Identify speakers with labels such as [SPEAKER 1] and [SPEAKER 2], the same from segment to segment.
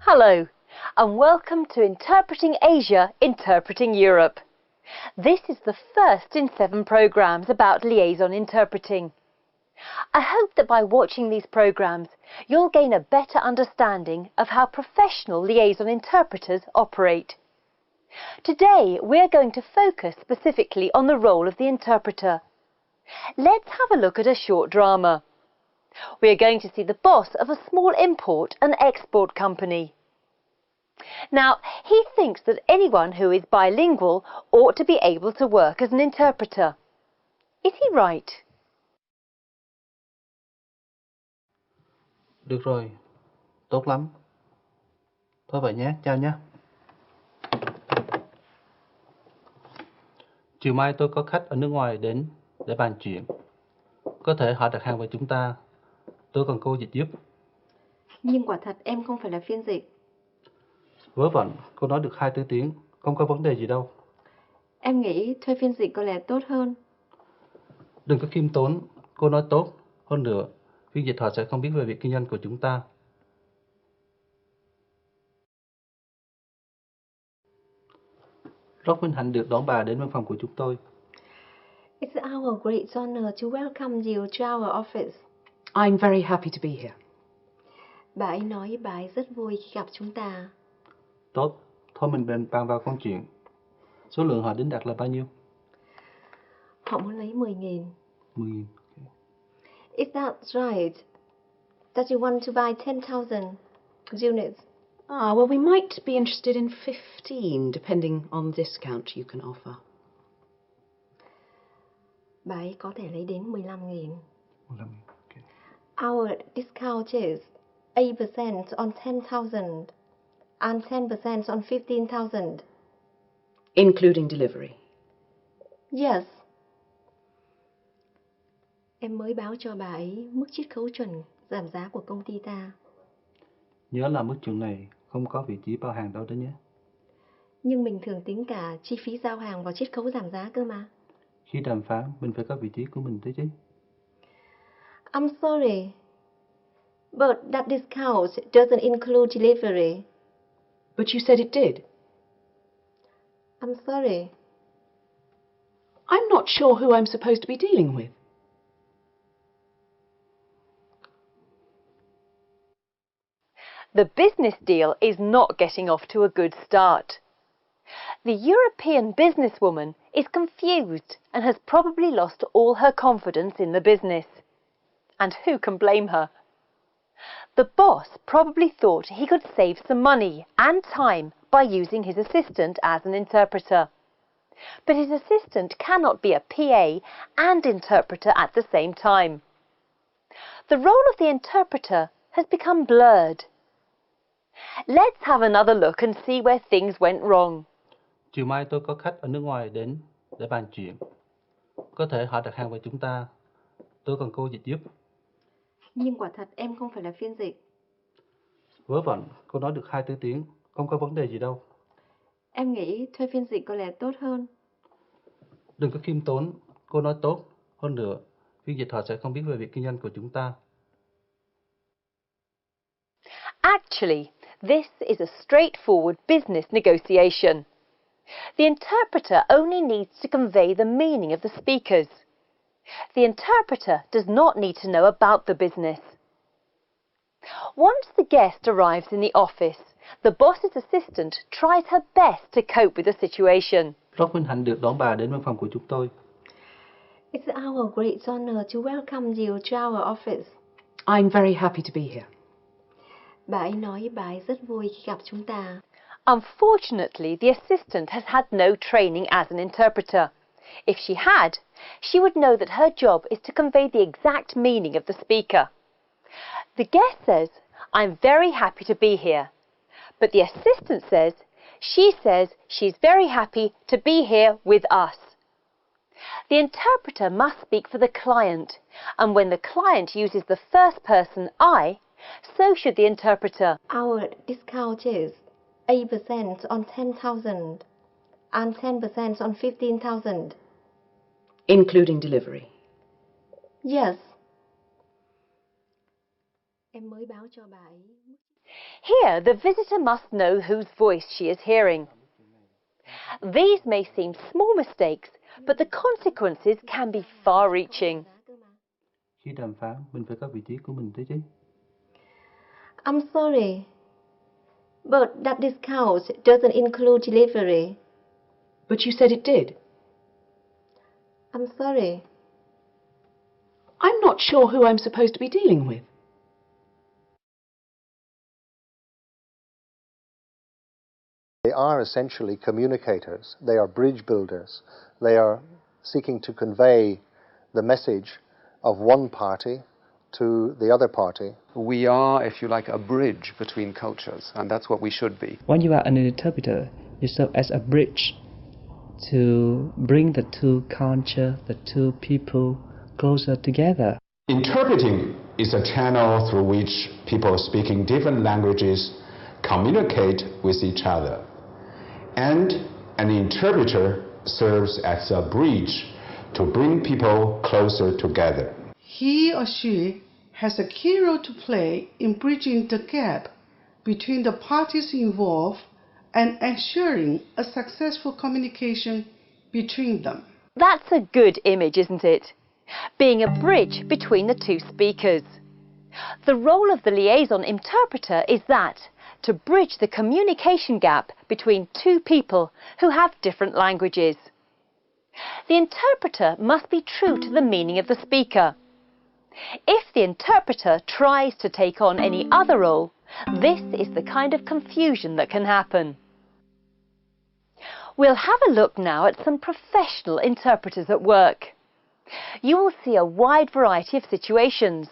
[SPEAKER 1] Hello, and welcome to Interpreting Asia, Interpreting Europe. This is the first in 7 programs about liaison interpreting. I hope that by watching these programs, you'll gain a better understanding of how professional liaison interpreters operate. Today, we're going to focus specifically on the role of the interpreter. Let's have a look at a short drama. We are going to see the boss of a small import and export company. Now, he thinks that anyone who is bilingual ought to be able to work as an interpreter. Is he right?
[SPEAKER 2] Được rồi, tốt lắm. Thôi vậy nhé, chào nhé. Chiều mai tôi có khách ở nước ngoài đến để bàn chuyện. Có thể họ đặt hàng với chúng ta. Tôi cần cô dịch giúp.
[SPEAKER 3] Nhưng quả thật em không phải là phiên dịch.
[SPEAKER 2] Vớ vẩn, cô nói được 2 tiếng, không có vấn đề gì đâu.
[SPEAKER 3] Em nghĩ thuê phiên dịch có lẽ tốt hơn.
[SPEAKER 2] Đừng có khiêm tốn, cô nói tốt. Hơn nữa, phiên dịch họ sẽ không biết về việc kinh doanh của chúng ta. Rất vinh hạnh được đón bà đến văn phòng của chúng tôi.
[SPEAKER 3] It's our great honor to welcome you to our office.
[SPEAKER 4] I'm very happy to be here.
[SPEAKER 3] Bà ấy nói bà ấy rất vui khi gặp chúng ta.
[SPEAKER 2] Tốt, thôi mình bàn vào công chuyện. Số lượng họ đến đặt là bao nhiêu?
[SPEAKER 3] Họ muốn lấy 10.000.
[SPEAKER 2] 10.000.
[SPEAKER 3] Is that right? That you want to buy 10,000 units?
[SPEAKER 4] Well, we might be interested in 15, depending on the discount you can offer.
[SPEAKER 3] Bà ấy có thể lấy đến 15.000.
[SPEAKER 2] 15.000, okay.
[SPEAKER 3] Our discount is 8% on 10,000 and 10% on 15,000.
[SPEAKER 4] Including delivery?
[SPEAKER 3] Yes. Em mới báo cho bà ấy mức chiết khấu chuẩn giảm giá của công ty ta.
[SPEAKER 2] Nhớ là mức chuẩn này không có vị trí bao hàng đâu đó nhé.
[SPEAKER 3] Nhưng mình thường tính cả chi phí giao hàng vào chiết khấu giảm giá cơ mà.
[SPEAKER 2] Khi đàm phán, mình phải có vị trí của mình đấy chứ.
[SPEAKER 3] I'm sorry, but that discount doesn't include delivery.
[SPEAKER 4] But you said it did.
[SPEAKER 3] I'm sorry.
[SPEAKER 4] I'm not sure who I'm supposed to be dealing with.
[SPEAKER 1] The business deal is not getting off to a good start. The European businesswoman is confused and has probably lost all her confidence in the business. And who can blame her? The boss probably thought he could save some money and time by using his assistant as an interpreter. But his assistant cannot be a PA and interpreter at the same time. The role of the interpreter has become blurred. Let's have another look and see where things went wrong.
[SPEAKER 2] Chiều mai tôi có khách ở nước ngoài đến để bàn chuyện. Có thể họ đặt hàng với chúng ta. Tôi cần cô dịch giúp.
[SPEAKER 3] Nhưng quả thật em không phải là phiên dịch.
[SPEAKER 2] Vớ vẩn, cô nói được 2 tiếng, không có vấn đề gì đâu.
[SPEAKER 3] Em nghĩ thuê phiên dịch có lẽ tốt hơn.
[SPEAKER 2] Đừng có khiêm tốn, cô nói tốt. Hơn nữa, phiên dịch họ sẽ không biết về việc kinh doanh của chúng ta.
[SPEAKER 1] Actually, this is a straightforward business negotiation. The interpreter only needs to convey the meaning of the speakers. The interpreter does not need to know about the business. Once the guest arrives in the office, the boss's assistant tries her best to cope with the situation.
[SPEAKER 2] Rất vinh hạnh được đón bà đến văn phòng của chúng tôi.
[SPEAKER 3] It's our great honor to welcome you to our office.
[SPEAKER 4] I'm very happy to be here.
[SPEAKER 3] Bà ấy nói bà ấy rất vui khi gặp chúng ta.
[SPEAKER 1] Unfortunately, the assistant has had no training as an interpreter. If she had, she would know that her job is to convey the exact meaning of the speaker. The guest says, "I'm very happy to be here." But the assistant says she's very happy to be here with us. The interpreter must speak for the client, and when the client uses the first person I, so should the interpreter.
[SPEAKER 3] Our discount is 8% on 10,000 and 10% on 15,000.
[SPEAKER 4] Including delivery?
[SPEAKER 3] Yes. Em mới báo cho bà ấy.
[SPEAKER 1] Here, the visitor must know whose voice she is hearing. These may seem small mistakes, but the consequences can be far-reaching.
[SPEAKER 2] Khi đàm phán, mình phải có vị trí của mình đấy chứ.
[SPEAKER 3] I'm sorry, but that discount doesn't include delivery.
[SPEAKER 4] But you said it did.
[SPEAKER 3] I'm sorry.
[SPEAKER 4] I'm not sure who I'm supposed to be dealing with.
[SPEAKER 5] They are essentially communicators. They are bridge builders. They are seeking to convey the message of one party to the other party.
[SPEAKER 6] We are, if you like, a bridge between cultures, and that's what we should be.
[SPEAKER 7] When you are an interpreter, you serve as a bridge to bring the two cultures, the two people closer together.
[SPEAKER 8] Interpreting is a channel through which people speaking different languages communicate with each other. And an interpreter serves as a bridge to bring people closer together.
[SPEAKER 9] He or she has a key role to play in bridging the gap between the parties involved and ensuring a successful communication between them.
[SPEAKER 1] That's a good image, isn't it? Being a bridge between the two speakers. The role of the liaison interpreter is that, to bridge the communication gap between two people who have different languages. The interpreter must be true to the meaning of the speaker. If the interpreter tries to take on any other role, this is the kind of confusion that can happen. We'll have a look now at some professional interpreters at work. You will see a wide variety of situations.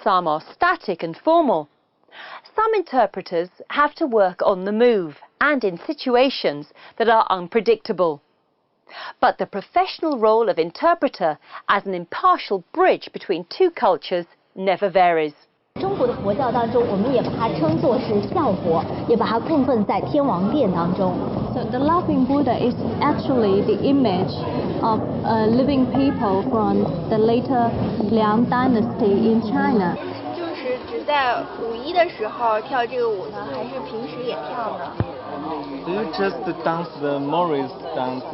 [SPEAKER 1] Some are static and formal. Some interpreters have to work on the move and in situations that are unpredictable. But the professional role of interpreter as an impartial bridge between two cultures never varies.
[SPEAKER 10] 中国的佛教当中，我们也把它称作是笑佛，也把它供奉在天王殿当中。So the laughing Buddha is actually the image of living people from the later Liang dynasty in China.
[SPEAKER 11] 就是只在5·1的时候跳这个舞呢，还是平时也跳呢？
[SPEAKER 12] Do you just dance the Morris dance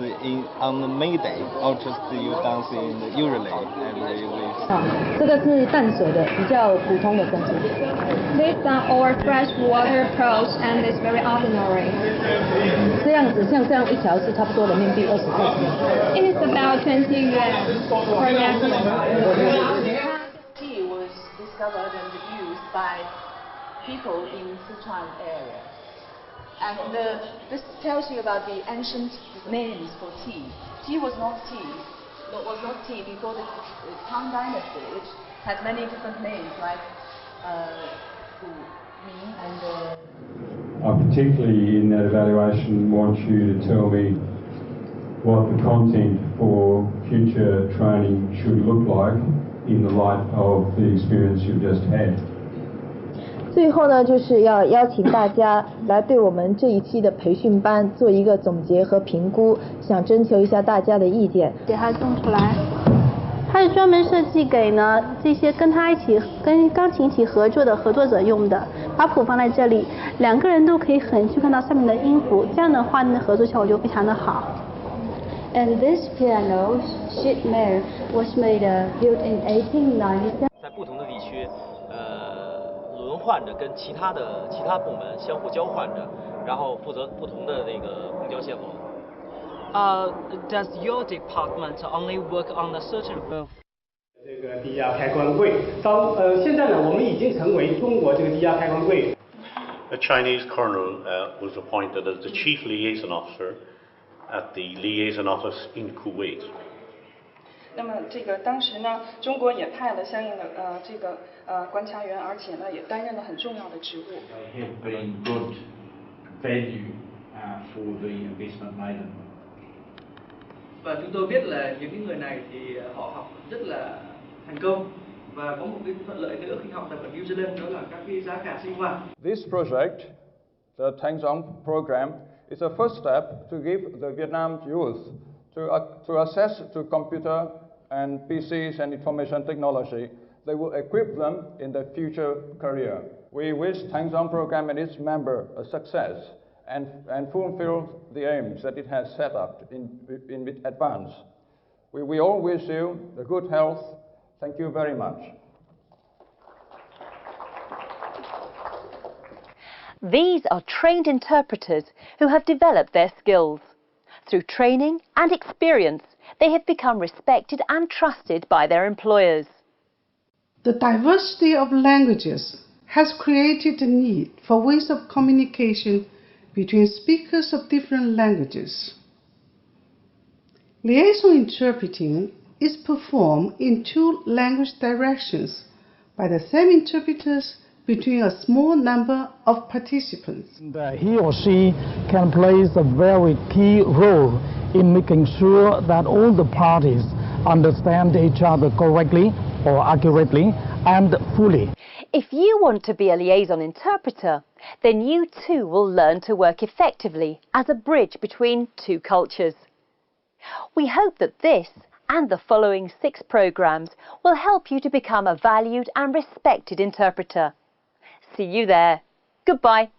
[SPEAKER 12] on the May Day, or just you dance usually every week?
[SPEAKER 13] 这个是淡水的，比较普通的风俗。These are all freshwater pearls, and it's very ordinary. 这样子，像这样一条是差不多人民币20块钱。It is about 20 yuan per necklace.
[SPEAKER 14] Tea was discovered and used by people in Sichuan area. And this tells you about the ancient names for tea. Tea was not tea before the Tang Dynasty, which had many different names like Gu, Ming, and.
[SPEAKER 15] I particularly in that evaluation want you to tell me what the content for future training should look like in the light of the experience you've just had.
[SPEAKER 13] 最后呢，就是要邀请大家来对我们这一期的培训班做一个总结和评估，想征求一下大家的意见。
[SPEAKER 16] 给它送出来，它是专门设计给呢这些跟钢琴一起合作的合作者用的，把谱放在这里，2个人都可以很清楚看到上面的音符，这样的话呢合作效果就非常的好。
[SPEAKER 10] And this piano, sheet metal, was built in 1897.
[SPEAKER 17] 在不同的地区，轮换着跟其他部门相互交换着，然后负责不同的那个公交线路。
[SPEAKER 18] Does your department only work on a certain?
[SPEAKER 19] 这个低压开关柜，现在呢，我们已经成为中国这个低压开关柜。
[SPEAKER 20] A Chinese colonel was appointed as the chief liaison officer at the liaison office in Kuwait.
[SPEAKER 21] 那么这个当时呢，中国也派了相应的这个观察员，而且呢也担任了很重要的职务。
[SPEAKER 22] Have been good value for the investment made in them.
[SPEAKER 23] Và chúng tôi biết là những cái người này thì họ học rất là thành công và có một cái thuận lợi nữa khi học tập ở New Zealand, đó là các cái giá cả sinh hoạt.
[SPEAKER 24] This project, the Thanh Dong program, is a first step to give the Vietnam youth to access to computer and PCs and information technology they will equip them in their future career. We wish Tangzong program and its member a success and fulfill the aims that it has set up in advance. We all wish you the good health. Thank you very much.
[SPEAKER 1] These are trained interpreters who have developed their skills. Through training and experience, they have become respected and trusted by their employers.
[SPEAKER 9] The diversity of languages has created the need for ways of communication between speakers of different languages. Liaison interpreting is performed in two language directions by the same interpreters between a small number of participants.
[SPEAKER 2] He or she can play a very key role in making sure that all the parties understand each other correctly or accurately and fully.
[SPEAKER 1] If you want to be a liaison interpreter, then you too will learn to work effectively as a bridge between two cultures. We hope that this and the following 6 programs will help you to become a valued and respected interpreter. See you there. Goodbye.